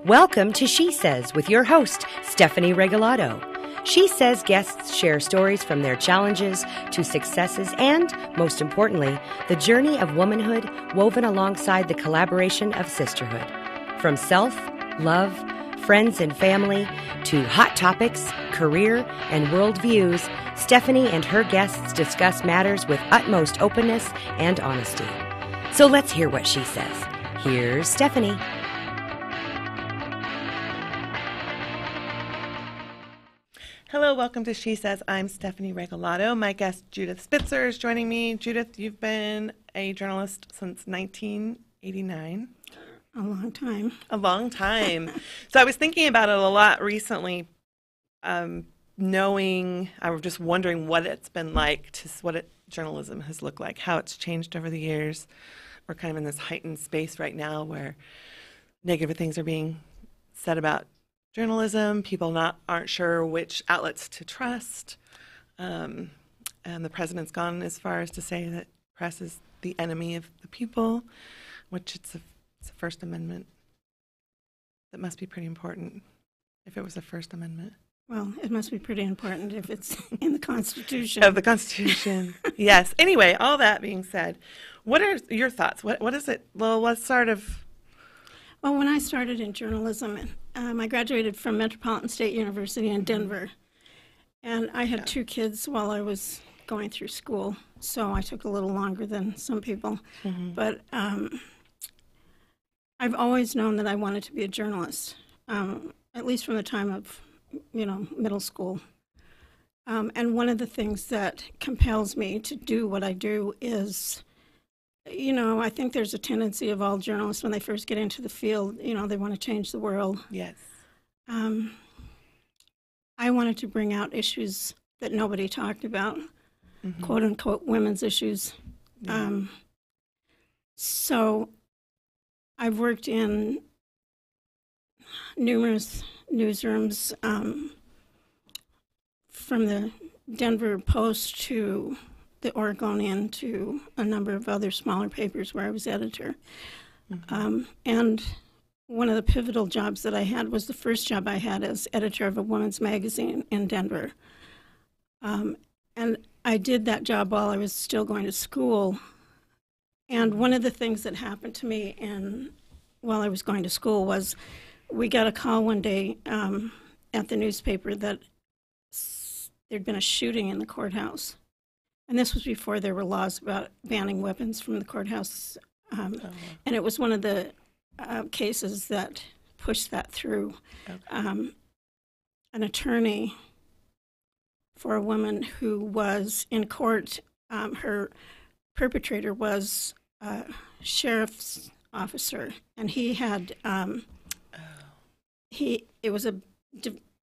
Welcome to She Says with your host, Stephanie Regalado. She Says guests share stories from their challenges to successes and, most importantly, the journey of womanhood woven alongside the collaboration of sisterhood. From self, love, friends and family, to hot topics, career, and world views, Stephanie and her guests discuss matters with utmost openness and honesty. So let's hear what she says. Here's Stephanie. Hello, welcome to She Says. I'm Stephanie Regalado. My guest, Judith Spitzer, is joining me. Judith, you've been a journalist since 1989. A long time. A long time. So I was thinking about it a lot recently, I was just wondering what it's been like, journalism has looked like, how it's changed over the years. We're kind of in this heightened space right now where negative things are being said about journalism. People aren't sure which outlets to trust. And the president's gone as far as to say that press is the enemy of the people, which it's a First Amendment. That must be pretty important if it was a First Amendment. Well, it must be pretty important if it's in the Constitution. Of the Constitution, yes. Anyway, all that being said, what are your thoughts? What is it? Well, let's start of... Well, when I started in journalism, I graduated from Metropolitan State University in Denver. And I had two kids while I was going through school, so I took a little longer than some people. Mm-hmm. But I've always known that I wanted to be a journalist, at least from the time of, middle school. And one of the things that compels me to do what I do is, I think there's a tendency of all journalists when they first get into the field, they want to change the world. Yes. I wanted to bring out issues that nobody talked about, mm-hmm. quote unquote, women's issues. Yeah. So I've worked in numerous newsrooms, from the Denver Post to the Oregonian to a number of other smaller papers where I was editor. Mm-hmm. And one of the pivotal jobs that I had was the first job I had as editor of a women's magazine in Denver. And I did that job while I was still going to school. And one of the things that happened to me while I was going to school was we got a call one day at the newspaper that there'd been a shooting in the courthouse. And this was before there were laws about banning weapons from the courthouse. And it was one of the cases that pushed that through. Okay. An attorney for a woman who was in court, her perpetrator was a sheriff's officer, and he had, it was a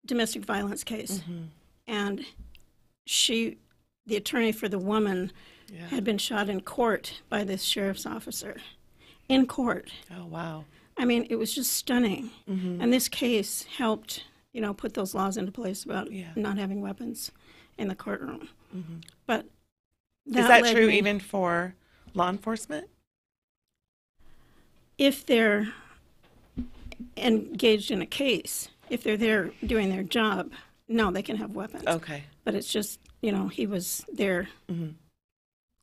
domestic violence case. Mm-hmm. And the attorney for the woman had been shot in court by this sheriff's officer. In court. Oh, wow. I mean, it was just stunning. Mm-hmm. And this case helped, put those laws into place about not having weapons in the courtroom. Mm-hmm. But is that true even for law enforcement? If they're engaged in a case, if they're there doing their job, no, they can have weapons. Okay. But it's just, he was there. Mm-hmm.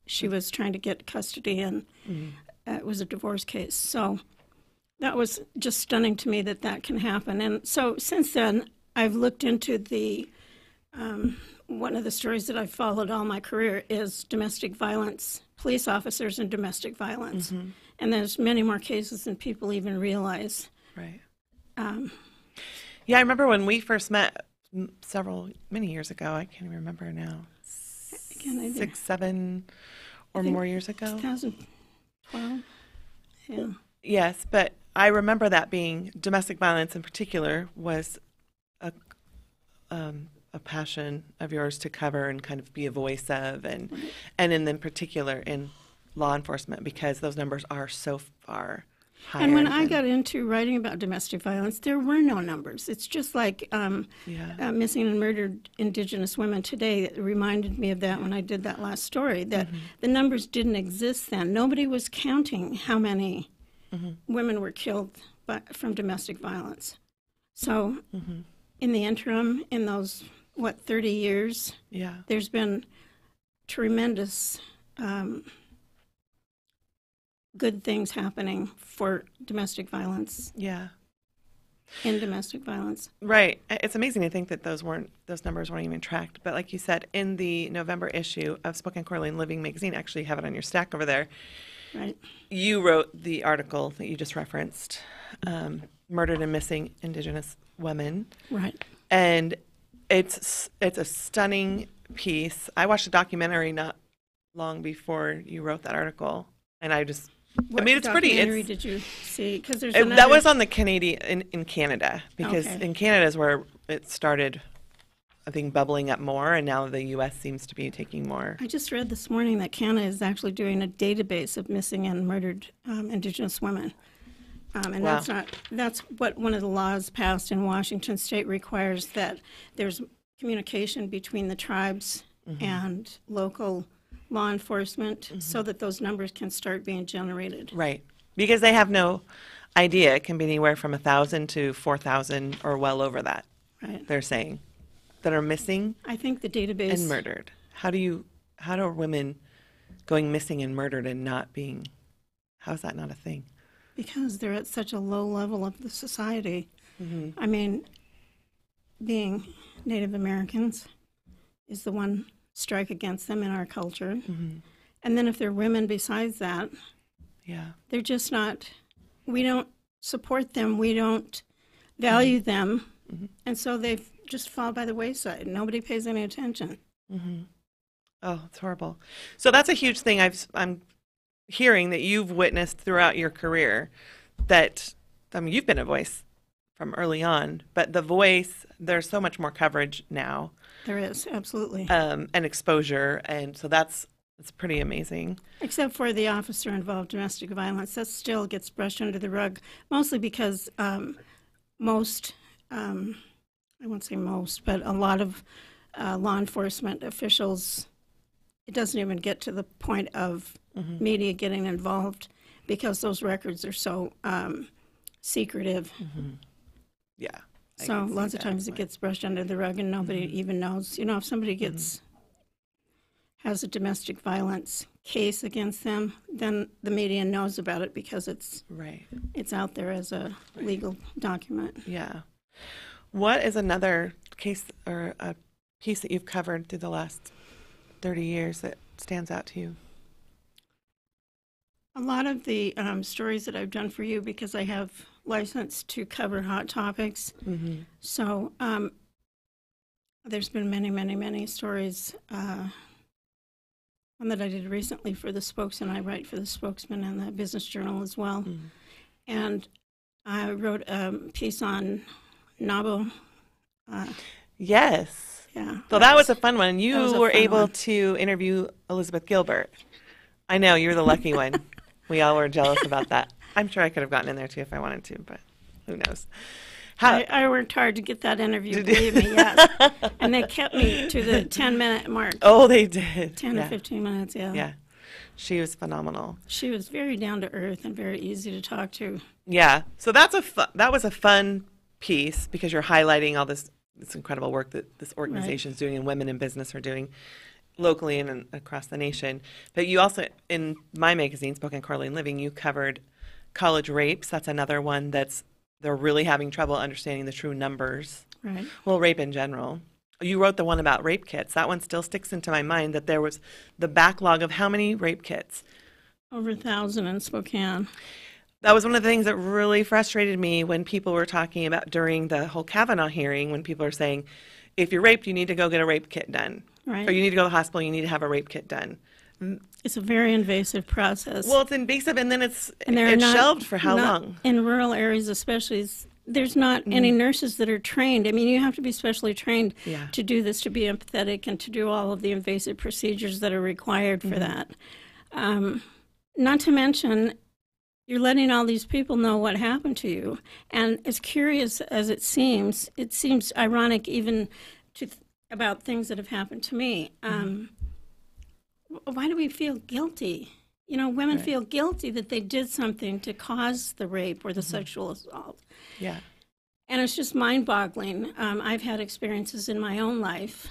She was trying to get custody, and it was a divorce case. So that was just stunning to me that can happen. And so since then, I've looked into one of the stories that I've followed all my career is domestic violence, police officers and domestic violence. Mm-hmm. And there's many more cases than people even realize. Right. I remember when we first met many years ago. I can't even remember now. 6, 7 or more years ago. 2012. Yeah. Yes, but I remember that being domestic violence in particular was a passion of yours to cover and kind of be a voice of, and in particular in law enforcement, because those numbers are so far higher. And when I got into writing about domestic violence, there were no numbers. It's just like missing and murdered Indigenous women today. It reminded me of that when I did that last story, that the numbers didn't exist then. Nobody was counting how many women were killed from domestic violence. So in the interim, in those, 30 years, there's been tremendous good things happening for domestic violence. Yeah. In domestic violence. Right. It's amazing to think that those numbers weren't even tracked. But like you said, in the November issue of Spokane Quarterly and Living magazine, actually have it on your stack over there. Right. You wrote the article that you just referenced, Murdered and Missing Indigenous Women. Right. And it's a stunning piece. I watched a documentary not long before you wrote that article, and I just it's pretty. Documentary did you see? Because there's that was on the Canadian in Canada, because in Canada is where it started, I think, bubbling up more, and now the U.S. seems to be taking more. I just read this morning that Canada is actually doing a database of missing and murdered Indigenous women. And wow. that's what one of the laws passed in Washington State requires, that there's communication between the tribes and local law enforcement so that those numbers can start being generated. Right. Because they have no idea. It can be anywhere from 1,000 to 4,000 or well over that. Right. They're saying that are missing. I think the database and murdered. How are women going missing and murdered and not being? How is that not a thing? Because they're at such a low level of the society. I mean, being Native Americans is the one strike against them in our culture. And then if they're women besides that, they're just not, we don't support them, we don't value them, and so they just fall by the wayside. Nobody pays any attention. Oh, it's horrible. So that's a huge thing I'm hearing that you've witnessed throughout your career, that, I mean, you've been a voice from early on, but the voice, there's so much more coverage now. There is, absolutely. And exposure, and so it's pretty amazing. Except for the officer-involved domestic violence, that still gets brushed under the rug, mostly because most, I won't say most, but a lot of law enforcement officials, it doesn't even get to the point of media getting involved because those records are so secretive. Yeah. So lots of times it gets brushed under the rug and nobody even knows. You know, if somebody has a domestic violence case against them, then the media knows about it because it's out there as a legal document. Yeah. What is another case or a piece that you've covered through the last 30 years that stands out to you? A lot of the stories that I've done for you, because I have license to cover hot topics. So there's been many, many, many stories. One that I did recently for the Spokesman. I write for the Spokesman and the Business Journal as well. And I wrote a piece on Nabo. Yes. Yeah. So that was a fun one. You were able to interview Elizabeth Gilbert. I know, you're the lucky one. We all were jealous about that. I'm sure I could have gotten in there too if I wanted to, but who knows. I worked hard to get that interview, believe me, yes. And they kept me to the 10-minute mark. Oh, they did. 10 to 15 minutes, yeah. Yeah. She was phenomenal. She was very down to earth and very easy to talk to. Yeah. So that was a fun piece because you're highlighting all this incredible work that this organization is doing and women in business are doing locally and across the nation. But you also, in my magazine, Spokane Quarterly and Living, you covered college rapes. That's another one they're really having trouble understanding the true numbers. Right. Well, rape in general. You wrote the one about rape kits. That one still sticks into my mind, that there was the backlog of how many rape kits? Over 1,000 in Spokane. That was one of the things that really frustrated me when people were talking about during the whole Kavanaugh hearing, when people are saying, if you're raped, you need to go get a rape kit done. Right. Or you need to go to the hospital, you need to have a rape kit done. It's a very invasive process. Well, it's invasive, and then it's shelved for how long? In rural areas especially, there's not any nurses that are trained. I mean, you have to be specially trained to do this, to be empathetic, and to do all of the invasive procedures that are required for that. Not to mention, you're letting all these people know what happened to you. And as curious as it seems ironic even about things that have happened to me. Why do we feel guilty? women Right. feel guilty that they did something to cause the rape or the sexual assault. Yeah. And it's just mind-boggling. I've had experiences in my own life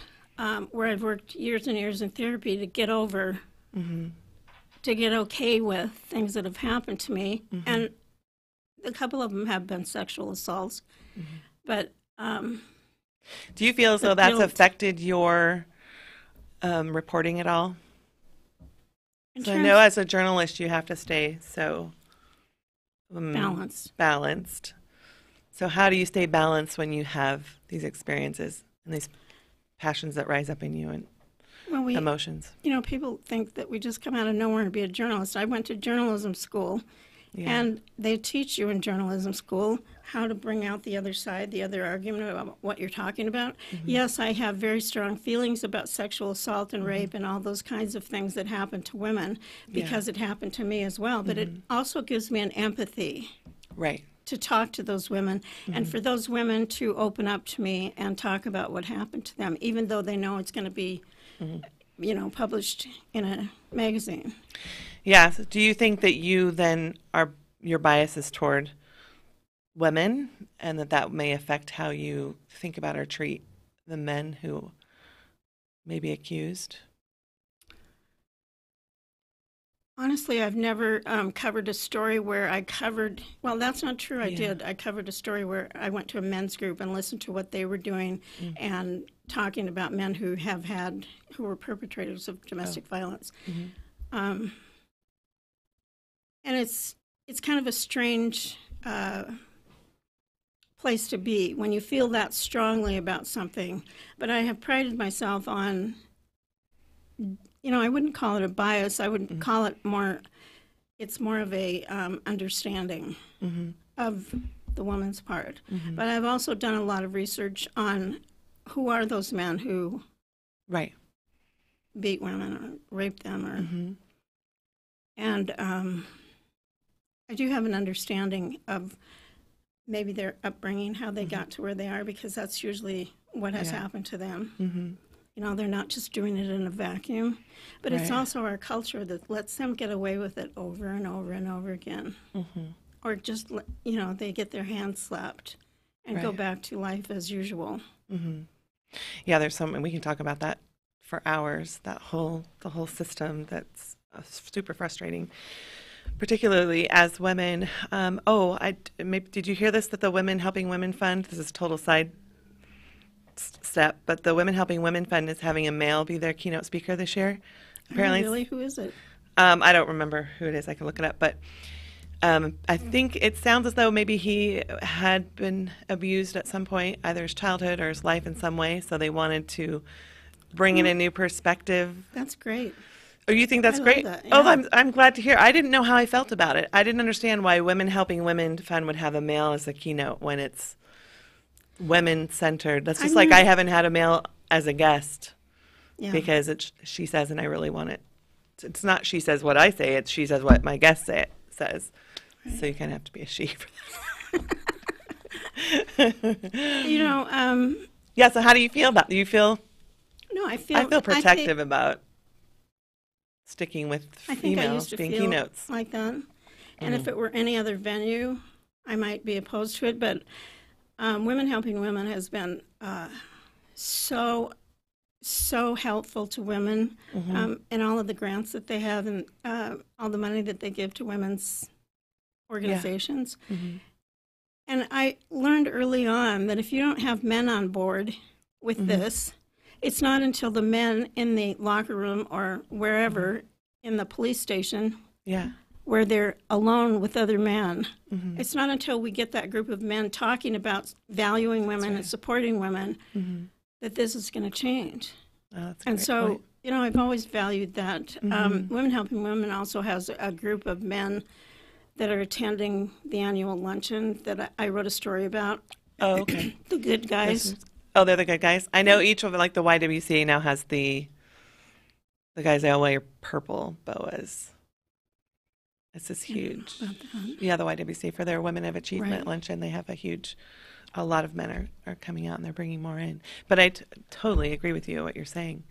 where I've worked years and years in therapy to get over, to get okay with things that have happened to me. And a couple of them have been sexual assaults. But Do you feel as the though that's guilt- affected your reporting at all? in So I terms know as a journalist you have to stay so balanced. balanced. So how do you stay balanced when you have these experiences and these passions that rise up in you and Well, emotions? people think that we just come out of nowhere to be a journalist. I went to journalism school, Yeah. and they teach you in journalism school how to bring out the other side, the other argument about what you're talking about. Yes, I have very strong feelings about sexual assault and rape and all those kinds of things that happen to women because it happened to me as well. But it also gives me an empathy Right. to talk to those women and for those women to open up to me and talk about what happened to them, even though they know it's going to be, published in a magazine. Yeah. So do you think that you then your bias is toward women and that may affect how you think about or treat the men who may be accused? Honestly, I've never covered a story where well, that's not true. I Yeah. did. I covered a story where I went to a men's group and listened to what they were doing and talking about men who were perpetrators of domestic violence. And it's kind of a strange place to be when you feel that strongly about something. But I have prided myself on, I wouldn't call it a bias. I would call it it's more of a understanding of the woman's part. But I've also done a lot of research on who are those men who Right. beat women or rape them. And I do have an understanding of maybe their upbringing, how they got to where they are, because that's usually what has happened to them. They're not just doing it in a vacuum, but it's Right. also our culture that lets them get away with it over and over and over again. Or just, they get their hands slapped and go Right. back to life as usual. Yeah, there's and we can talk about that for hours. The whole system that's super frustrating, particularly as women. Did you hear this? That the Women Helping Women Fund. This is a total side step, but the Women Helping Women Fund is having a male be their keynote speaker this year. Apparently, Really? Who is it? I don't remember who it is. I can look it up, but I think it sounds as though maybe he had been abused at some point, either his childhood or his life in some way. So they wanted to bring in a new perspective. That's great. Oh, you think that's I love great? that, Oh, yeah. I'm glad to hear. I didn't know how I felt about it. I didn't understand why Women Helping Women Fund would have a male as a keynote when it's women centered. That's just like I haven't had a male as a guest Yeah. because it's She Says, and I really want it. It's not She Says what I say. It's She Says what my guest says. Right. So you kind of have to be a she for Um, Yeah. So how do you feel about? Do you feel? no, I feel I feel protective about sticking with I think I females used to being feel keynotes. like that. And if it were any other venue, I might be opposed to it. But Women Helping Women has been so helpful to women in all of the grants that they have and all the money that they give to women's organizations. And I learned early on that if you don't have men on board with this, it's not until the men in the locker room or wherever in the police station Yeah. where they're alone with other men. It's not until we get that group of men talking about valuing women and supporting women that this is going to change. Oh, that's a And great so, point. I've always valued that. Women Helping Women also has a group of men that are attending the annual luncheon that I wrote a story about. Oh, okay. The good guys. Oh, they're the good guys. I know each of them, like the YWCA now has the guys they all wear purple boas. It's this huge. About that. Yeah, the YWCA for their Women of Achievement Right. luncheon. They have a lot of men are coming out and they're bringing more in. But I totally agree with you what you're saying.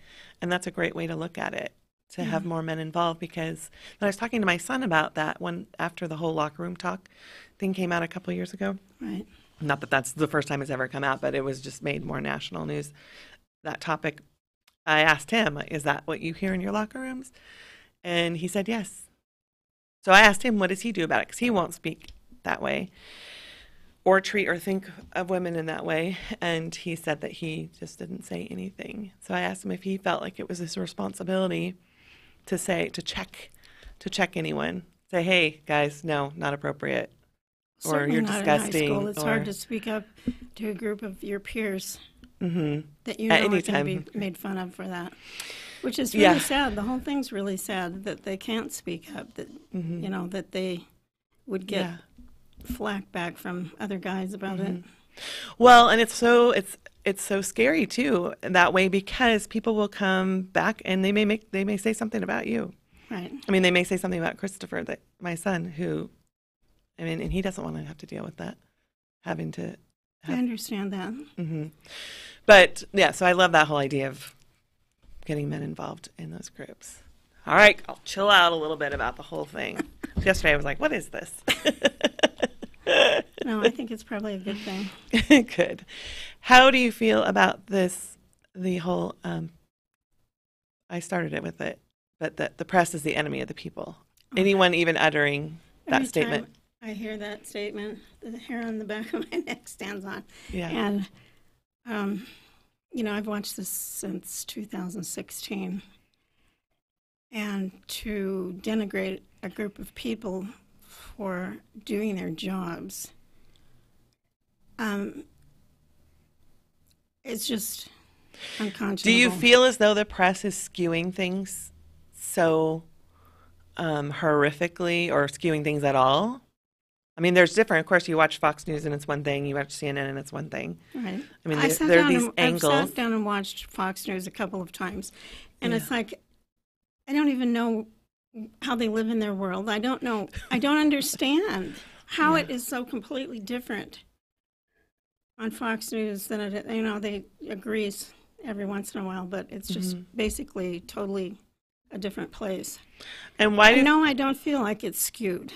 And that's a great way to look at it. to have more men involved, because I was talking to my son about that when after the whole locker room talk thing came out a couple of years ago. Right. Not that that's the first time it's ever come out, but it was just made more national news, that topic. I asked him, is that what you hear in your locker rooms? And he said yes. So I asked him, what does he do about it? Because he won't speak that way or treat or think of women in that way. And he said that he just didn't say anything. So I asked him if he felt like it was his responsibility to check anyone. Say, hey, guys, no, not appropriate. Certainly or you're not disgusting. In high school. It's hard to speak up to a group of your peers that you know At are any going to time. be made fun of for that. Which is really sad. The whole thing's really sad that they can't speak up, that, you know, that they would get flack back from other guys about it. Well, and it's so scary too that way, because people will come back and they may say something about you. Right. I mean, they may say something about Christopher, that my son, who, I mean, and he doesn't want to have to deal with that, having to. I understand that. But yeah, so I love that whole idea of getting men involved in those groups. All right, I'll chill out a little bit about the whole thing. Yesterday I was like, what is this? No, I think it's probably a good thing. Good. How do you feel about this, the whole, I started it with it, but that the press is the enemy of the people. Anyone even uttering that Every statement. time I hear that statement, the hair on the back of my neck stands on. Yeah. And, you know, I've watched this since 2016. And to denigrate a group of people for doing their jobs, it's just unconscionable. Do you feel as though the press is skewing things so horrifically, or skewing things at all? I mean, there's different. Of course, you watch Fox News and it's one thing. You watch CNN and it's one thing. Right. I mean, there are these angles. I've sat down and watched Fox News a couple of times, and it's like, I don't even know how they live in their world. I don't know. I don't understand how it is so completely different on Fox News than it, you know, they agrees every once in a while, but it's just basically totally a different place. And why do No, I don't feel like it's skewed.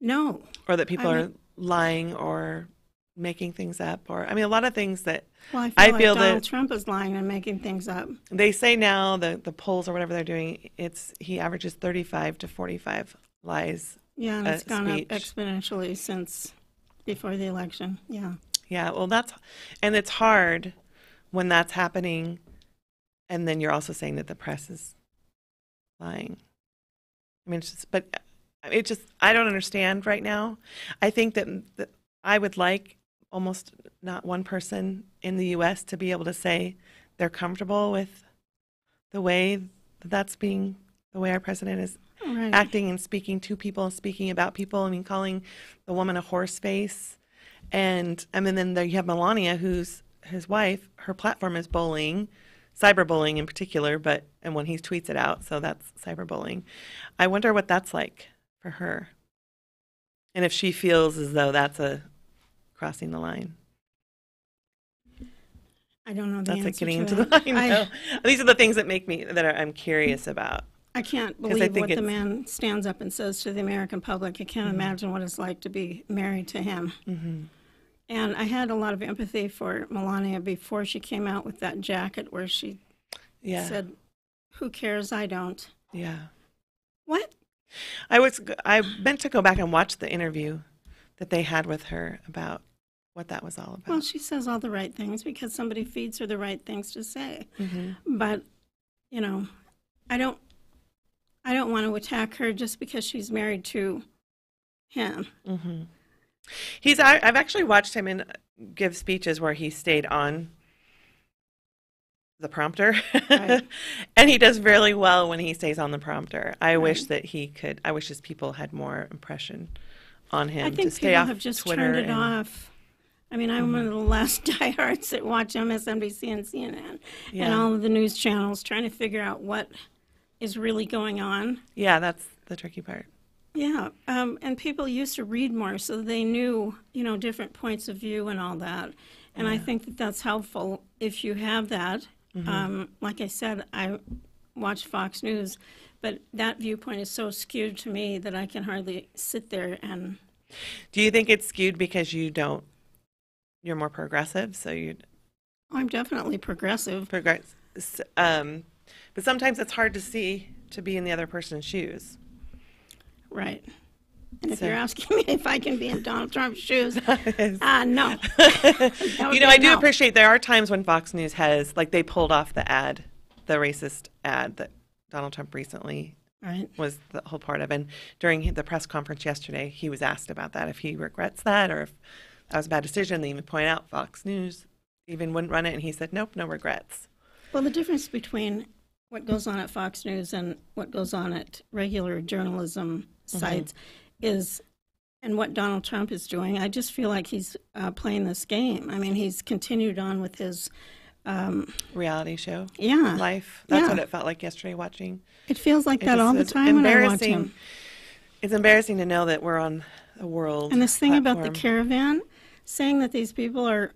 No. Or that people are lying or making things up, or I mean, a lot of things that Well, I like feel Donald that Trump is lying and making things up. they say now, the polls or whatever they're doing, he averages 35 to 45 lies. Yeah, and it's gone speech. up exponentially since before the election. Yeah. Yeah, well, it's hard when that's happening, and then you're also saying that the press is lying. I mean, I don't understand right now. I think that I would like almost not one person in the U.S. to be able to say they're comfortable with the way the way our president is acting and speaking to people and speaking about people. I mean, calling the woman a horse face. And I mean, then there you have Melania, who's his wife. Her platform is bullying, cyberbullying in particular, and when he tweets it out, so that's cyberbullying. I wonder what that's like for her, and if she feels as though that's a crossing the line. I don't know the that's answer like getting to into that. the line. These are the things that I'm curious about. I can't I believe think what the man stands up and says to the American public. I can't imagine what it's like to be married to him. And I had a lot of empathy for Melania before she came out with that jacket where she said, "Who cares? I don't." Yeah. What? I meant to go back and watch the interview that they had with her about what that was all about. Well, she says all the right things because somebody feeds her the right things to say. But, you know, I don't want to attack her just because she's married to him. I've actually watched him give speeches where he stayed on the prompter, Right. and he does really well when he stays on the prompter. I wish that he could. I wish his people had more impression on him. I think to stay people off have just Twitter turned it off. I mean, I'm one of the last diehards that watch MSNBC and CNN and all of the news channels trying to figure out what is really going on. Yeah, that's the tricky part. Yeah, and people used to read more, so they knew, you know, different points of view and all that. And I think that that's helpful if you have that. Like I said, I watch Fox News, but that viewpoint is so skewed to me that I can hardly sit there and... Do you think it's skewed because you're more progressive, so I'm definitely progressive. But sometimes it's hard to be in the other person's shoes. Right. And if you're asking me if I can be in Donald Trump's shoes, no. I do appreciate there are times when Fox News has, like, they pulled off the racist ad that Donald Trump recently was the whole part of. And during the press conference yesterday, he was asked about that, if he regrets that or if that was a bad decision. They even point out Fox News even wouldn't run it, and he said, nope, no regrets. Well, the difference between what goes on at Fox News and what goes on at regular journalism sites is, and what Donald Trump is doing, I just feel like he's playing this game. I mean, he's continued on with his reality show life. That's what it felt like yesterday watching. It feels like that all the time when I watch him. It's embarrassing to know that we're on a world And this thing about the caravan, saying that these people are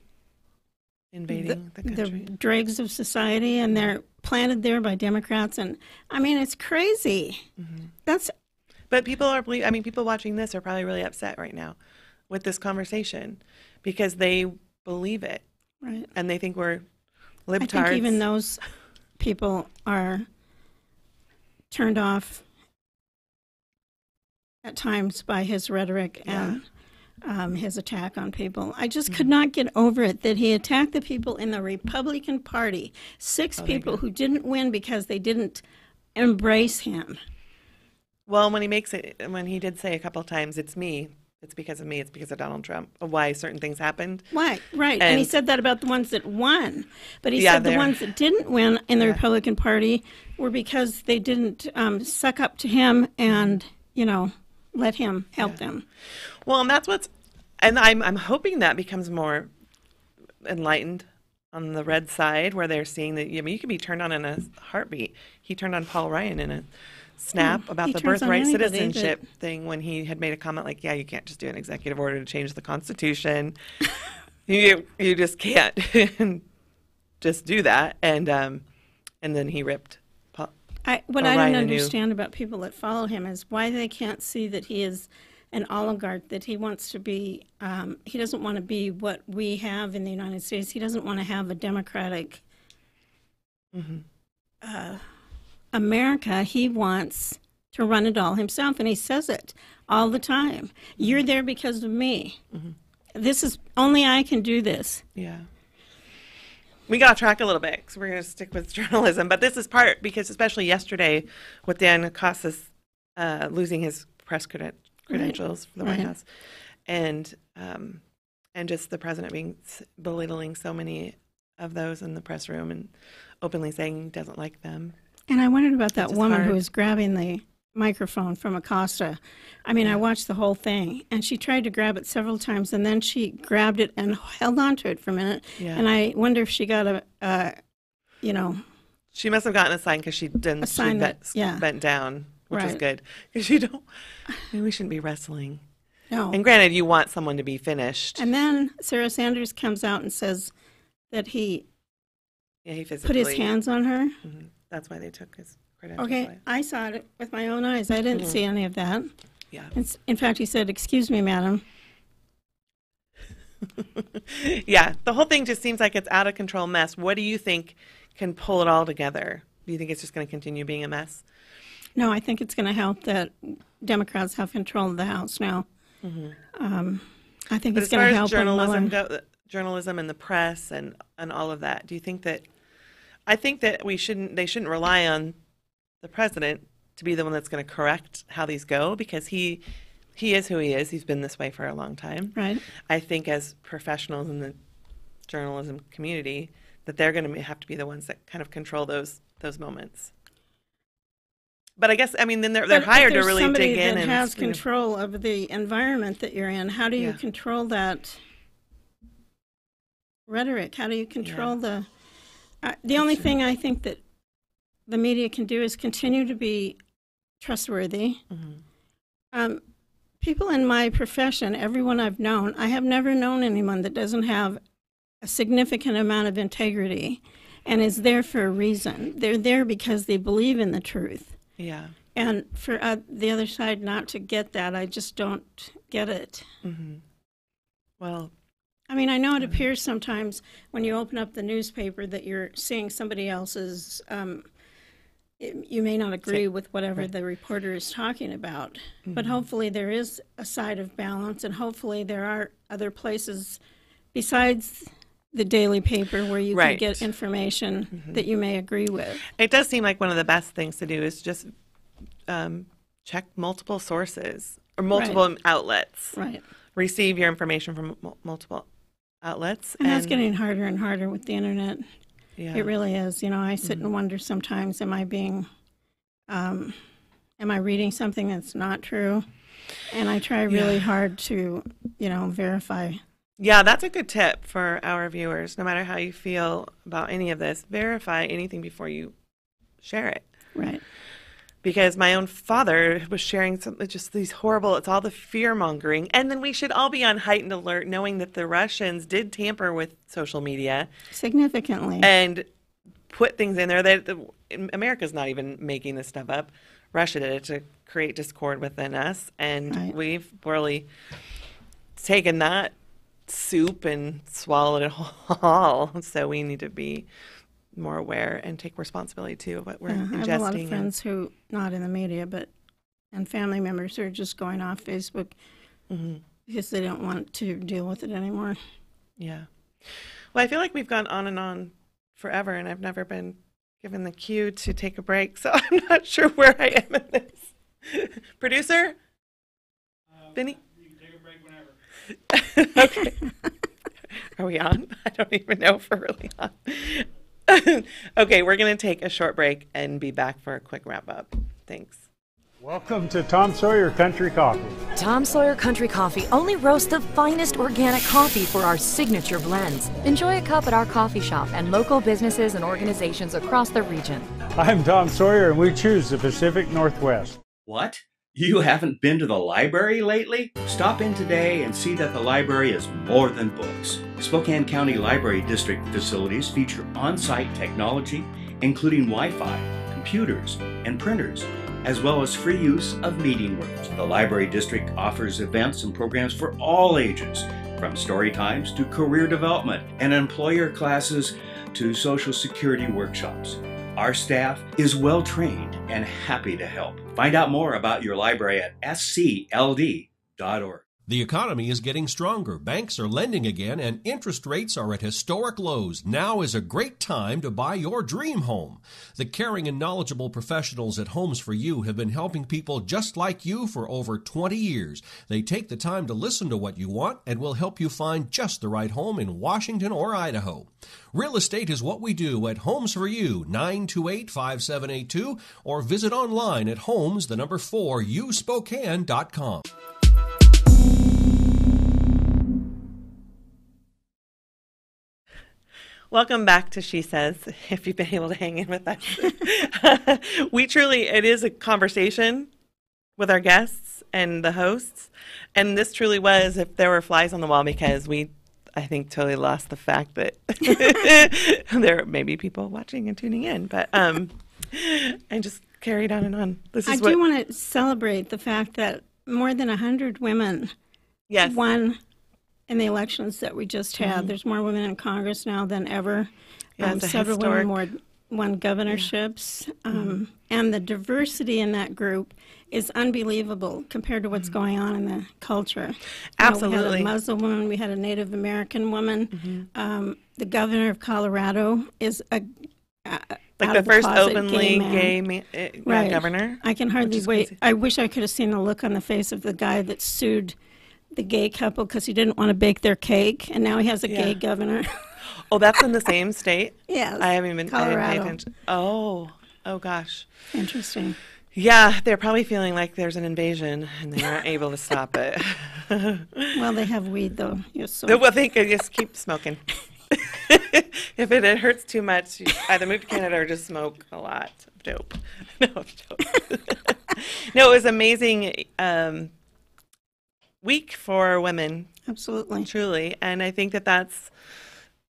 invading the country. The dregs of society, and they're planted there by Democrats. And I mean, it's crazy. But people watching this are probably really upset right now with this conversation because they believe it. Right. And they think we're libtards. I think even those people are turned off at times by his rhetoric and his attack on people. I just could not get over it that he attacked the people in the Republican Party, 6 people who didn't win because they didn't embrace him. Well, when he did say a couple of times, it's me. It's because of me. It's because of Donald Trump. Why certain things happened. Why? Right. And he said that about the ones that won. But he said the ones that didn't win in the Republican Party were because they didn't suck up to him and, let him help them. Well, and I'm hoping that becomes more enlightened on the red side, where they're seeing that, you can be turned on in a heartbeat. He turned on Paul Ryan in a snap about the birthright citizenship thing when he had made a comment like, you can't just do an executive order to change the Constitution. you just can't just do that. And then he ripped What I don't understand about people that follow him is why they can't see that he is an oligarch, that he wants to be, he doesn't want to be what we have in the United States. He doesn't want to have a democratic America. He wants to run it all himself, and he says it all the time. You're there because of me. This is, only I can do this. Yeah. We got off track a little bit because we're going to stick with journalism. But this is part because especially yesterday with Dan Costas losing his press credentials for the White House and just the president belittling so many of those in the press room and openly saying he doesn't like them. And I wondered about that woman who was grabbing the microphone from Acosta. I mean, I watched the whole thing, and she tried to grab it several times, and then she grabbed it and held on to it for a minute. Yeah. And I wonder if she got She must have gotten a sign because she didn't. Bent down, which is good. Because we shouldn't be wrestling. No. And granted, you want someone to be finished. And then Sarah Sanders comes out and says that he put his hands on her. Mm-hmm. That's why they took his credentials. Okay, I saw it with my own eyes. I didn't see any of that. Yeah. In fact, he said, "Excuse me, madam." Yeah, the whole thing just seems like it's out of control mess. What do you think can pull it all together? Do you think it's just going to continue being a mess? No, I think it's going to help that Democrats have control of the House now. Mm-hmm. I think it's going to help journalism and the press and all of that. Do you think that? I think that they shouldn't rely on the president to be the one that's going to correct how these go, because he is who he is. He's been this way for a long time. Right. I think as professionals in the journalism community that they're going to have to be the ones that kind of control those moments. But I guess, then they're hired to really dig in. Somebody that has control of the environment that you're in. How do you control that rhetoric? How do you control the only thing I think that the media can do is continue to be trustworthy. Mm-hmm. People in my profession, everyone I've known, I have never known anyone that doesn't have a significant amount of integrity and is there for a reason. They're there because they believe in the truth. Yeah. And for the other side not to get that, I just don't get it. Mm-hmm. Well, I mean, I know it appears sometimes when you open up the newspaper that you're seeing somebody else's, you may not agree with whatever the reporter is talking about, but hopefully there is a side of balance, and hopefully there are other places besides the daily paper where you can get information that you may agree with. It does seem like one of the best things to do is just check multiple sources or multiple outlets. Right. Receive your information from multiple outlets. And that's getting harder and harder with the internet. Yeah. It really is. You know, I sit and wonder sometimes, am I reading something that's not true? And I try really hard to, verify. Yeah, that's a good tip for our viewers. No matter how you feel about any of this, verify anything before you share it. Right. Because my own father was sharing just these horrible, it's all the fear-mongering. And then we should all be on heightened alert knowing that the Russians did tamper with social media. Significantly. And put things in there that America's not even making this stuff up. Russia did it to create discord within us. And we've really taken that soup and swallowed it whole. So we need to be more aware and take responsibility too of what we're ingesting. I have a lot of friends who, not in the media, and family members who are just going off Facebook because they don't want to deal with it anymore. Yeah. Well, I feel like we've gone on and on forever, and I've never been given the cue to take a break, so I'm not sure where I am in this. Producer? Vinny? You can take a break whenever. Okay. Are we on? I don't even know if we're really on. Okay, we're going to take a short break and be back for a quick wrap-up. Thanks. Welcome to Tom Sawyer Country Coffee. Tom Sawyer Country Coffee only roasts the finest organic coffee for our signature blends. Enjoy a cup at our coffee shop and local businesses and organizations across the region. I'm Tom Sawyer, and we choose the Pacific Northwest. What? You haven't been to the library lately? Stop in today and see that the library is more than books. Spokane County Library District facilities feature on-site technology, including Wi-Fi, computers, and printers, as well as free use of meeting rooms. The Library District offers events and programs for all ages, from story times to career development and employer classes to Social Security workshops. Our staff is well trained and happy to help. Find out more about your library at scld.org. The economy is getting stronger. Banks are lending again, and interest rates are at historic lows. Now is a great time to buy your dream home. The caring and knowledgeable professionals at Homes for You have been helping people just like you for over 20 years. They take the time to listen to what you want and will help you find just the right home in Washington or Idaho. Real estate is what we do at Homes for You, 928-5782, or visit online at homes4uspokane.com. Welcome back to She Says, if you've been able to hang in with us. It is a conversation with our guests and the hosts. And this truly was, if there were flies on the wall, because I think, totally lost the fact that there may be people watching and tuning in. But, and just carried on and on. I do want to celebrate the fact that more than 100 women won in the elections that we just had. There's more women in Congress now than ever. Several women won governorships. And the diversity in that group is unbelievable compared to what's going on in the culture. Absolutely. We had a Muslim woman. We had a Native American woman. The governor of Colorado is like the first openly gay governor. I can hardly wait. Crazy. I wish I could have seen the look on the face of the guy that sued the gay couple because he didn't want to bake their cake, and now he has a gay governor. Oh, that's in the same state? Yes. I haven't even Colorado. I didn't pay attention. Oh gosh. Interesting. Yeah, they're probably feeling like there's an invasion and they aren't able to stop it. Well, they have weed though. Well, they could just keep smoking. If it hurts too much, you either move to Canada or just smoke a lot of dope. No, it was amazing week for women. Absolutely. Truly. And I think that that's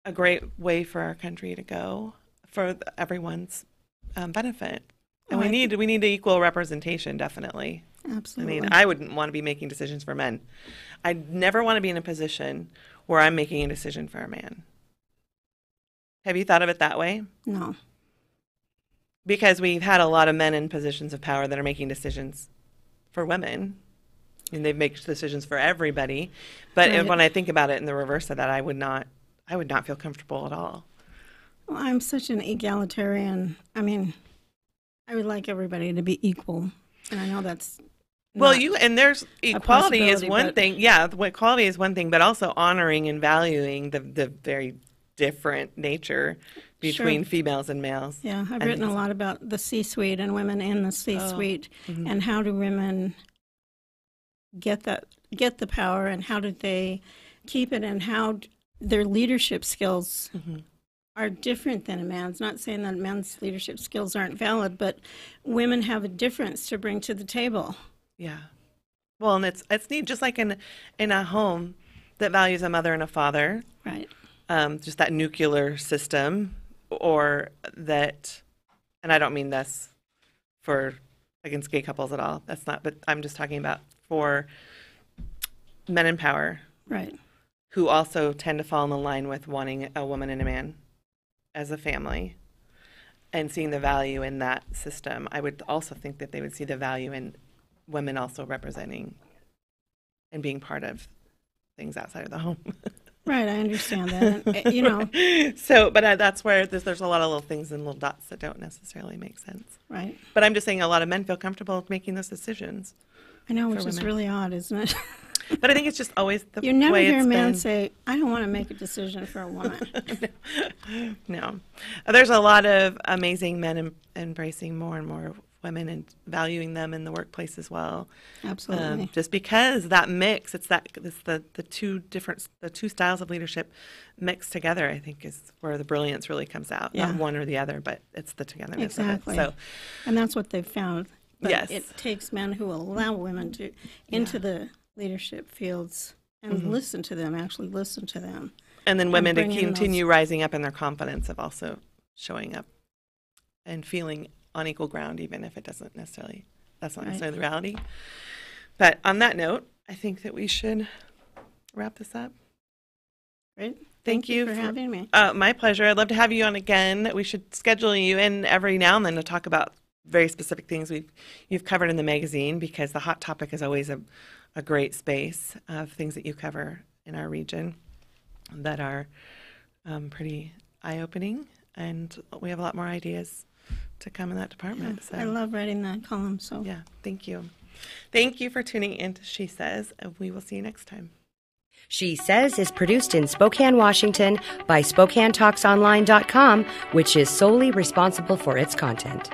a great way for our country to go for everyone's benefit. And we need equal representation, definitely. Absolutely. I mean, I wouldn't want to be making decisions for men. I'd never want to be in a position where I'm making a decision for a man. Have you thought of it that way? No. Because we've had a lot of men in positions of power that are making decisions for women. And they make decisions for everybody. But Right. when I think about it in the reverse of that, I would not feel comfortable at all. Well, I'm such an egalitarian. I mean, I would like everybody to be equal. And I know that's there's equality is possibility, one but- thing. Yeah, equality is one thing, but also honoring and valuing the very different nature between Sure. females and males. Yeah, I've And written a things- lot about the C-suite and women in the C-suite and how do women get the power and how do they keep it and how their leadership skills are different than a man's. Not saying that men's leadership skills aren't valid, but women have a difference to bring to the table. Yeah. Well, and it's neat, just like in a home that values a mother and a father, Right. just that nuclear system, or that, and I don't mean this for against gay couples at all. That's not, but I'm just talking about for men in power Right. who also tend to fall in line with wanting a woman and a man as a family and seeing the value in that system. I would also think that they would see the value in women also representing and being part of things outside of the home. Right, I understand that. And, you know, So, but that's where there's a lot of little things and little dots that don't necessarily make sense. right. But I'm just saying a lot of men feel comfortable making those decisions. I know, which For is women. really odd, isn't it? But I think it's just always the You never way hear a it's man been. say, I don't want to make a decision for a woman. No. There's a lot of amazing men embracing more and more women and valuing them in the workplace as well. Absolutely. Just because that mix, it's the two styles of leadership mixed together, I think is where the brilliance really comes out. Yeah. Not one or the other, but it's the togetherness Exactly. of it. So And that's what they've found. But Yes. it takes men who allow women to into the leadership fields and listen to them, actually listen to them. and then women to bring in continue rising up in their confidence of also showing up and feeling on equal ground, even if that's not necessarily the reality. But on that note, I think that we should wrap this up. Right? Thank you for having me. My pleasure. I'd love to have you on again. We should schedule you in every now and then to talk about very specific things you've covered in the magazine, because the hot topic is always a great space of things that you cover in our region that are pretty eye-opening, and we have a lot more ideas to come in that department. So I love writing that column. So yeah, thank you. Thank you for tuning in to She Says, and we will see you next time. She Says is produced in Spokane, Washington by SpokaneTalksOnline.com, which is solely responsible for its content.